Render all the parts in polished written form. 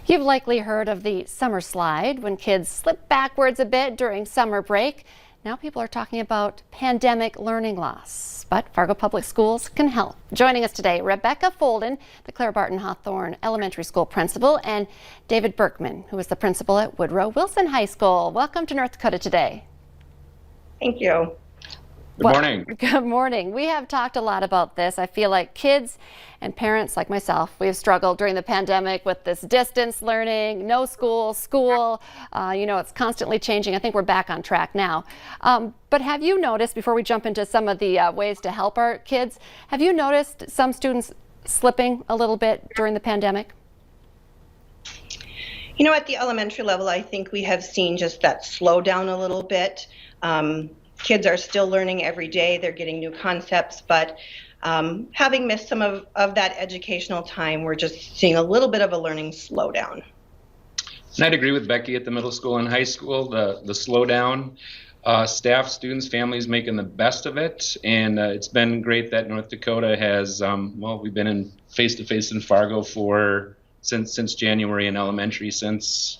You've likely heard of the summer slide, when kids slip backwards a bit during summer break. Now people are talking about pandemic learning loss, but Fargo Public Schools can help. Joining us today, Rebecca Folden, the Claire Barton Hawthorne Elementary School principal, and David Berkman, who is the principal at Woodrow Wilson High School. Welcome to North Dakota Today. Thank you. Good morning. Good morning. We have talked a lot about this. I feel like kids and parents like myself, we've struggled during the pandemic with this distance learning, no school. It's constantly changing. I think we're back on track now. But have you noticed, before we jump into some of the ways to help our kids, have you noticed some students slipping a little bit during the pandemic? You know, at the elementary level, I think we have seen just that slow down a little bit. Kids are still learning every day. They're getting new concepts, but having missed some of that educational time, we're just seeing a little bit of a learning slowdown. And I'd agree with Becky at the middle school and high school, the slowdown. Staff, students, families making the best of it. And it's been great that North Dakota has, we've been in face-to-face in Fargo since January, in elementary since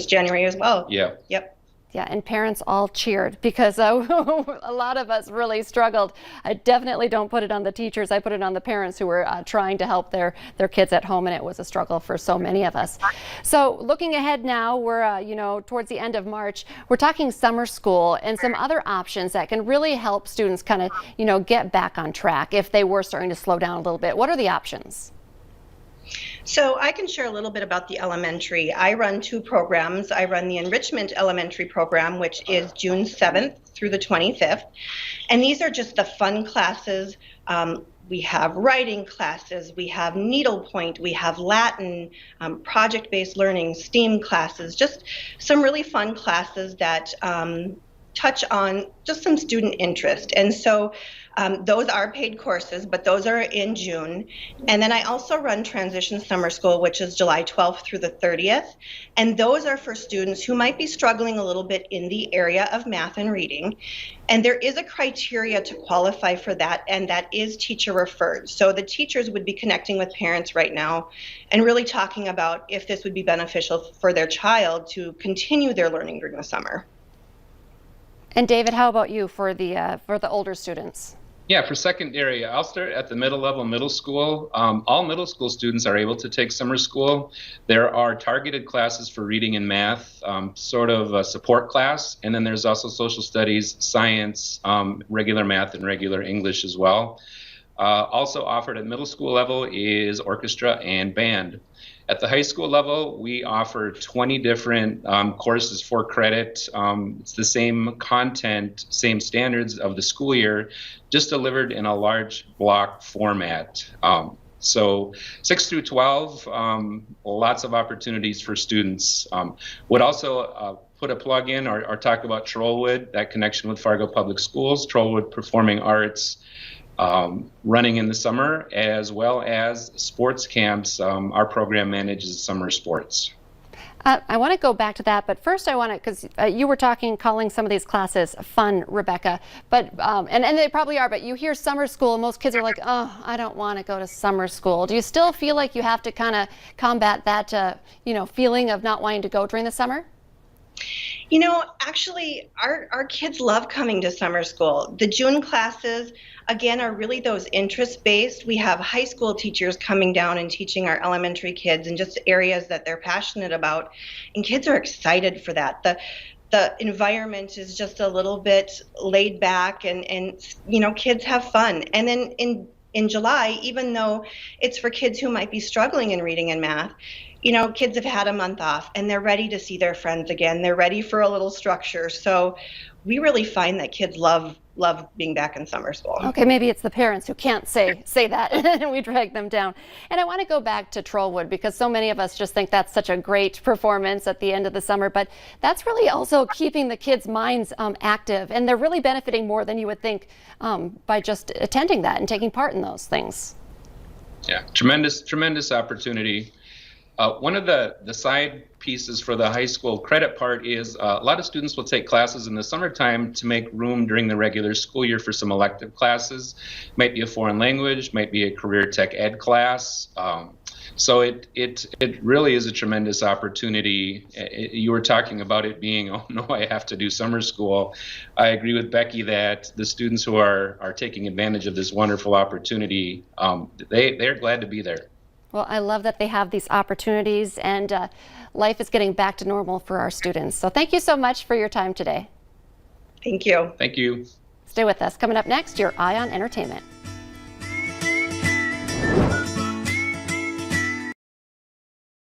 January as well. Yeah. Yep. Yeah, and parents all cheered because a lot of us really struggled. I definitely don't put it on the teachers. I put it on the parents who were trying to help their kids at home, and it was a struggle for so many of us. So looking ahead now, we're towards the end of March. We're talking summer school and some other options that can really help students kind of get back on track if they were starting to slow down a little bit. What are the options? So I can share a little bit about the elementary. I run two programs. I run the Enrichment Elementary program, which is June 7th through the 25th. And these are just the fun classes. We have writing classes, we have needlepoint, we have Latin, project-based learning, STEAM classes, just some really fun classes that touch on just some student interest. And so those are paid courses, but those are in June. And then I also run Transition Summer School, which is July 12th through the 30th. And those are for students who might be struggling a little bit in the area of math and reading. And there is a criteria to qualify for that, and that is teacher referred. So the teachers would be connecting with parents right now and really talking about if this would be beneficial for their child to continue their learning during the summer. And David, how about you for the older students? Yeah, for secondary, I'll start at the middle level, middle school. All middle school students are able to take summer school. There are targeted classes for reading and math, sort of a support class. And then there's also social studies, science, regular math, and regular English as well. Also offered at middle school level is orchestra and band. At the high school level, we offer 20 different courses for credit. It's the same content, same standards of the school year, just delivered in a large block format. So 6 through 12, lots of opportunities for students. Would also put a plug in or talk about Trollwood, that connection with Fargo Public Schools, Trollwood Performing Arts, running in the summer, as well as sports camps. Our program manages summer sports. I want to go back to that, but first I want to, because you were calling some of these classes fun, Rebecca, but and they probably are, but you hear summer school, and most kids are like, oh, I don't want to go to summer school. Do you still feel like you have to kind of combat that, feeling of not wanting to go during the summer? You know, actually, our kids love coming to summer school. The June classes, again, are really those interest-based. We have high school teachers coming down and teaching our elementary kids in just areas that they're passionate about, and kids are excited for that. The environment is just a little bit laid back, and kids have fun. And then in July, even though it's for kids who might be struggling in reading and math, kids have had a month off and they're ready to see their friends again. They're ready for a little structure. So we really find that kids love being back in summer school. Okay, maybe it's the parents who can't say that and we drag them down. And I want to go back to Trollwood because so many of us just think that's such a great performance at the end of the summer, but that's really also keeping the kids' minds active, and they're really benefiting more than you would think by just attending that and taking part in those things. Yeah, tremendous opportunity. One of the side pieces for the high school credit part is a lot of students will take classes in the summertime to make room during the regular school year for some elective classes. Might be a foreign language, might be a career tech ed class. So it really is a tremendous opportunity. You were talking about it being, oh no, I have to do summer school. I agree with Becky that the students who are taking advantage of this wonderful opportunity, they're glad to be there. Well, I love that they have these opportunities, and life is getting back to normal for our students. So thank you so much for your time today. Thank you. Thank you. Stay with us. Coming up next, your Eye on Entertainment.